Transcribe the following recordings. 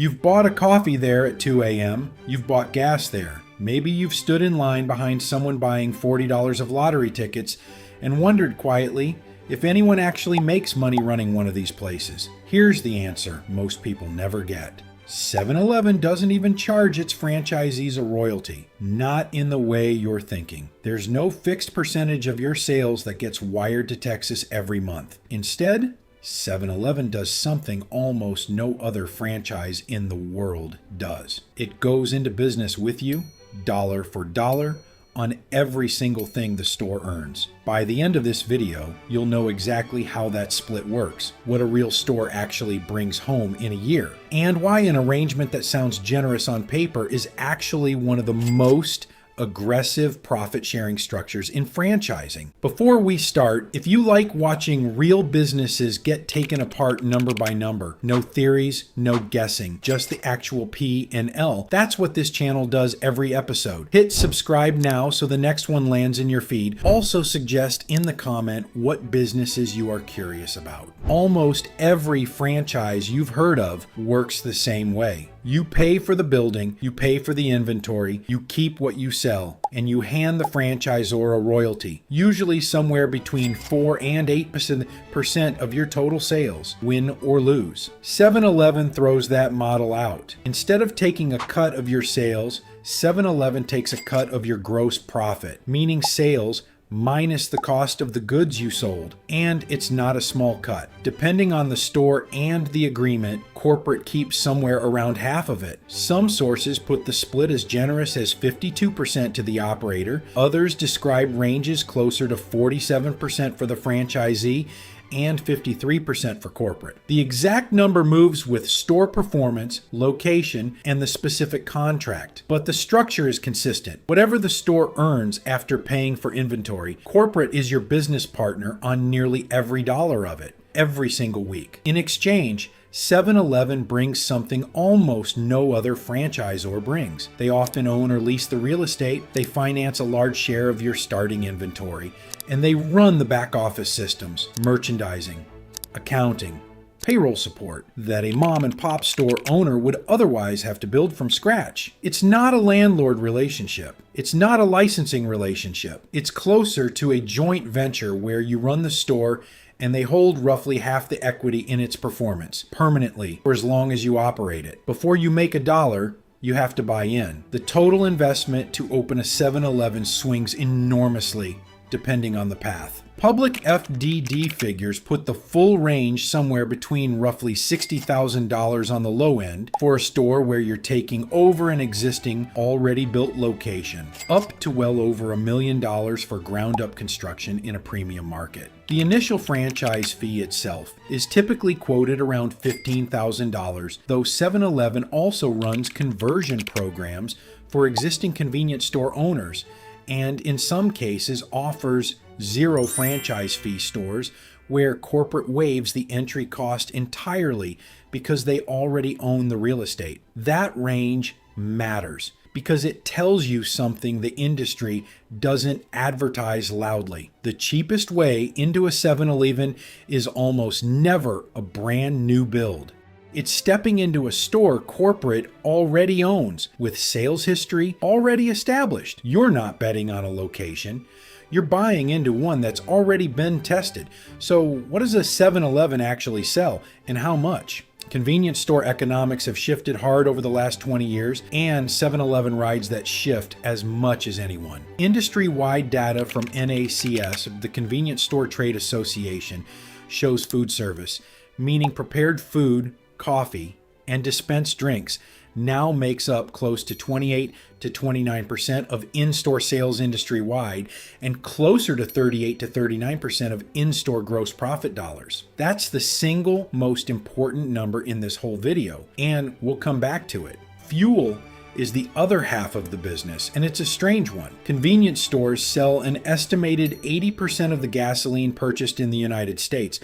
You've bought a coffee there at 2 a.m. You've bought gas there. Maybe you've stood in line behind someone buying $40 of lottery tickets and wondered quietly if anyone actually makes money running one of these places. Here's the answer most people never get. 7-Eleven doesn't even charge its franchisees a royalty. Not in the way you're thinking. There's no fixed percentage of your sales that gets wired to Texas every month. Instead, 7-Eleven does something almost no other franchise in the world does. It goes into business with you, dollar for dollar, on every single thing the store earns. By the end of this video, you'll know exactly how that split works, what a real store actually brings home in a year, and why an arrangement that sounds generous on paper is actually one of the most aggressive profit-sharing structures in franchising. Before we start, if you like watching real businesses get taken apart number by number, no theories, no guessing, just the actual P&L, that's what this channel does every episode. Hit subscribe now so the next one lands in your feed. Also suggest in the comment what businesses you are curious about. Almost every franchise you've heard of works the same way. You pay for the building, you pay for the inventory, you keep what you sell, and you hand the franchisor a royalty, usually somewhere between 4 and 8% of your total sales, win or lose. 7-Eleven throws that model out. Instead of taking a cut of your sales, 7-Eleven takes a cut of your gross profit, meaning sales minus the cost of the goods you sold, and it's not a small cut. Depending on the store and the agreement, corporate keeps somewhere around half of it. Some sources put the split as generous as 52% to the operator. Others describe ranges closer to 47% for the franchisee and 53% for corporate. The exact number moves with store performance, location, and the specific contract, but the structure is consistent. Whatever the store earns after paying for inventory, corporate is your business partner on nearly every dollar of it, every single week. In exchange, 7-Eleven brings something almost no other franchisor brings. They often own or lease the real estate, they finance a large share of your starting inventory, and they run the back office systems, merchandising, accounting, payroll support that a mom and pop store owner would otherwise have to build from scratch. It's not a landlord relationship. It's not a licensing relationship. It's closer to a joint venture where you run the store and they hold roughly half the equity in its performance permanently for as long as you operate it. Before you make a dollar, you have to buy in. The total investment to open a 7-Eleven swings enormously depending on the path. Public FDD figures put the full range somewhere between roughly $60,000 on the low end for a store where you're taking over an existing, already built location, up to well over $1 million for ground-up construction in a premium market. The initial franchise fee itself is typically quoted around $15,000, though 7-Eleven also runs conversion programs for existing convenience store owners, and in some cases offers zero franchise fee stores where corporate waives the entry cost entirely because they already own the real estate. That range matters because it tells you something the industry doesn't advertise loudly. The cheapest way into a 7-Eleven is almost never a brand new build. It's stepping into a store corporate already owns, with sales history already established. You're not betting on a location. You're buying into one that's already been tested. So what does a 7-Eleven actually sell, and how much? Convenience store economics have shifted hard over the last 20 years, and 7-Eleven rides that shift as much as anyone. Industry-wide data from NACS, the Convenience Store Trade Association, shows food service, meaning prepared food, coffee, and dispensed drinks, now makes up close to 28 to 29% of in-store sales industry-wide and closer to 38 to 39% of in-store gross profit dollars. That's the single most important number in this whole video, and we'll come back to it. Fuel is the other half of the business, and it's a strange one. Convenience stores sell an estimated 80% of the gasoline purchased in the United States,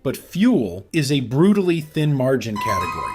but fuel is a brutally thin margin category,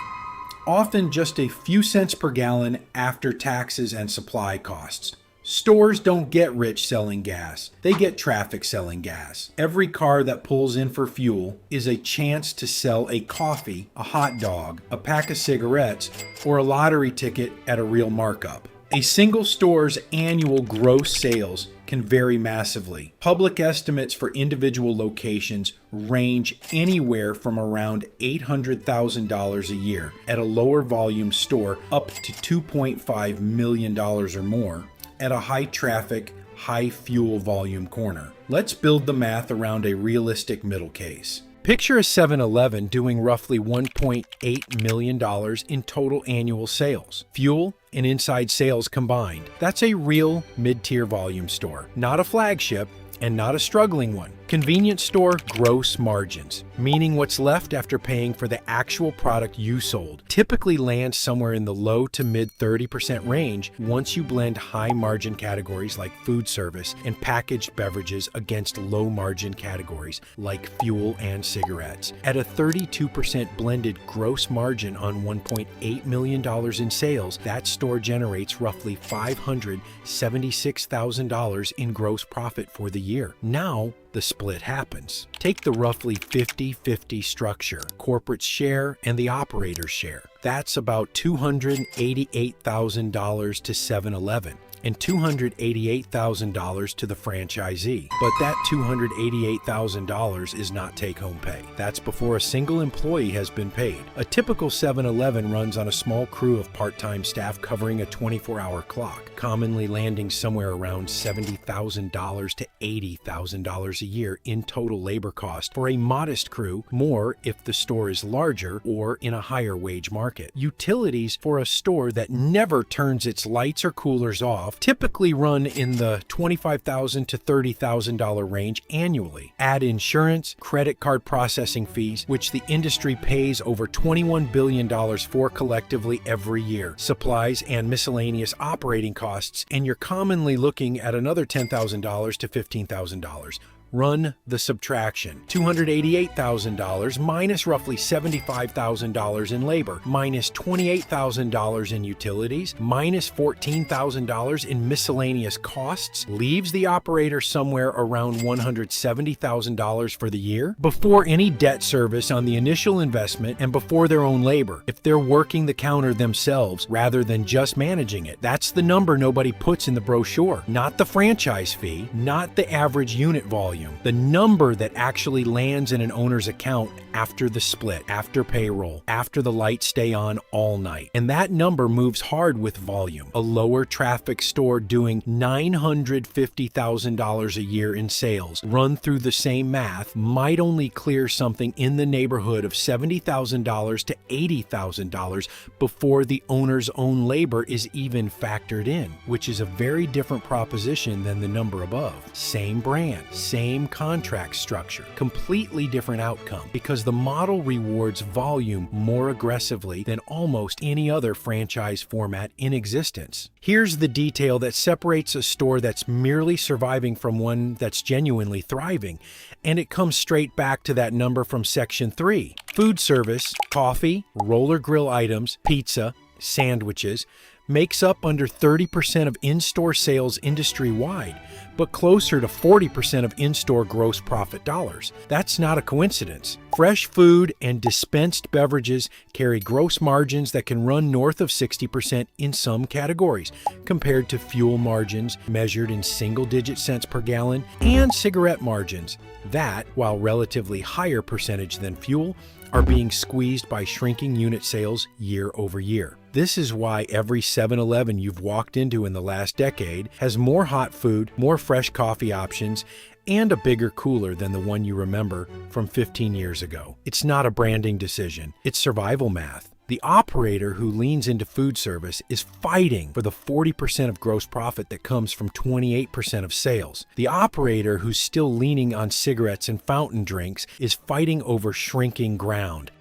often just a few cents per gallon after taxes and supply costs. Stores don't get rich selling gas. They get traffic selling gas. Every car that pulls in for fuel is a chance to sell a coffee, a hot dog, a pack of cigarettes, or a lottery ticket at a real markup. A single store's annual gross sales can vary massively. Public estimates for individual locations range anywhere from around $800,000 a year at a lower volume store up to $2.5 million or more at a high traffic, high fuel volume corner. Let's build the math around a realistic middle case. Picture a 7-Eleven doing roughly $1.8 million in total annual sales. Fuel and inside sales combined. That's a real mid-tier volume store, not a flagship and not a struggling one. Convenience store gross margins, meaning what's left after paying for the actual product you sold, typically lands somewhere in the low to mid 30% range once you blend high margin categories like food service and packaged beverages against low margin categories like fuel and cigarettes. At a 32% blended gross margin on $1.8 million in sales, that store generates roughly $576,000 in gross profit for the year. Now, the split happens. Take the roughly 50-50 structure, corporate share and the operator's share. That's about $288,000 to 7-Eleven and $288,000 to the franchisee. But that $288,000 is not take-home pay. That's before a single employee has been paid. A typical 7-Eleven runs on a small crew of part-time staff covering a 24-hour clock, commonly landing somewhere around $70,000 to $80,000 a year in total labor cost for a modest crew, more if the store is larger or in a higher wage market. Utilities for a store that never turns its lights or coolers off typically run in the $25,000 to $30,000 range annually. Add insurance, credit card processing fees, which the industry pays over $21 billion for collectively every year, supplies and miscellaneous operating costs, and you're commonly looking at another $10,000 to $15,000. Run the subtraction. $288,000 minus roughly $75,000 in labor, minus $28,000 in utilities, minus $14,000 in miscellaneous costs, leaves the operator somewhere around $170,000 for the year, before any debt service on the initial investment and before their own labor, if they're working the counter themselves rather than just managing it. That's the number nobody puts in the brochure, not the franchise fee, not the average unit volume. The number that actually lands in an owner's account after the split, after payroll, after the lights stay on all night. And that number moves hard with volume. A lower traffic store doing $950,000 a year in sales, run through the same math, might only clear something in the neighborhood of $70,000 to $80,000 before the owner's own labor is even factored in, which is a very different proposition than the number above. Same brand, same contract structure, completely different outcome, because the model rewards volume more aggressively than almost any other franchise format in existence. Here's the detail that separates a store that's merely surviving from one that's genuinely thriving, and it comes straight back to that number from Section 3. Food service, coffee, roller grill items, pizza, sandwiches, makes up under 30% of in-store sales industry-wide, but closer to 40% of in-store gross profit dollars. That's not a coincidence. Fresh food and dispensed beverages carry gross margins that can run north of 60% in some categories, compared to fuel margins measured in single-digit cents per gallon and cigarette margins that, while relatively higher percentage than fuel, are being squeezed by shrinking unit sales year over year. This is why every 7-Eleven you've walked into in the last decade has more hot food, more fresh coffee options, and a bigger cooler than the one you remember from 15 years ago. It's not a branding decision, it's survival math. The operator who leans into food service is fighting for the 40% of gross profit that comes from 28% of sales. The operator who's still leaning on cigarettes and fountain drinks is fighting over shrinking ground.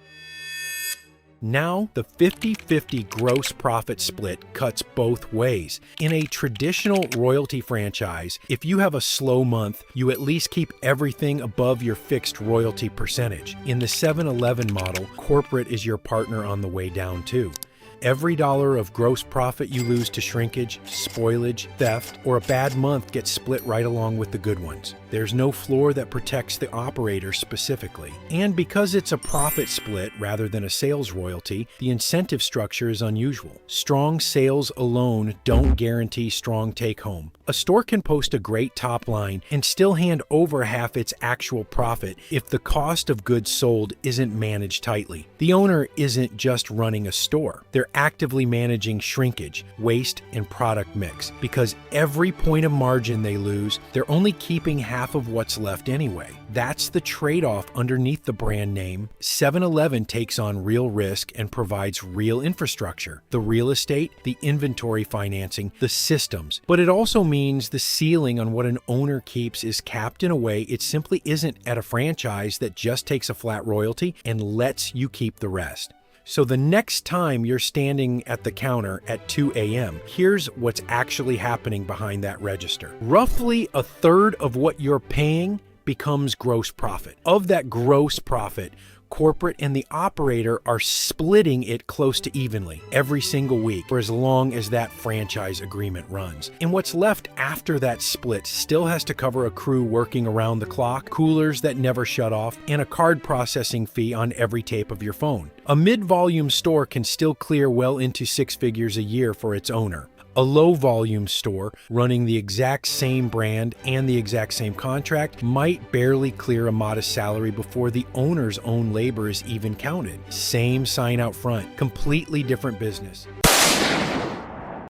Now, the 50-50 gross profit split cuts both ways. In a traditional royalty franchise, if you have a slow month, you at least keep everything above your fixed royalty percentage. In the 7-Eleven model, corporate is your partner on the way down too. Every dollar of gross profit you lose to shrinkage, spoilage, theft, or a bad month gets split right along with the good ones. There's no floor that protects the operator specifically. And because it's a profit split rather than a sales royalty, the incentive structure is unusual. Strong sales alone don't guarantee strong take-home. A store can post a great top line and still hand over half its actual profit if the cost of goods sold isn't managed tightly. The owner isn't just running a store. They're actively managing shrinkage, waste, and product mix. Because every point of margin they lose, they're only keeping half of what's left anyway. That's the trade-off underneath the brand name. 7-Eleven takes on real risk and provides real infrastructure. The real estate, the inventory financing, the systems. But it also means the ceiling on what an owner keeps is capped in a way it simply isn't at a franchise that just takes a flat royalty and lets you keep the rest. So the next time you're standing at the counter at 2 a.m., here's what's actually happening behind that register. Roughly a third of what you're paying becomes gross profit. Of that gross profit, corporate and the operator are splitting it close to evenly every single week for as long as that franchise agreement runs. And what's left after that split still has to cover a crew working around the clock, coolers that never shut off, and a card processing fee on every tape of your phone. A mid-volume store can still clear well into 6 figures a year for its owner. A low-volume store running the exact same brand and the exact same contract might barely clear a modest salary before the owner's own labor is even counted. Same sign out front, completely different business.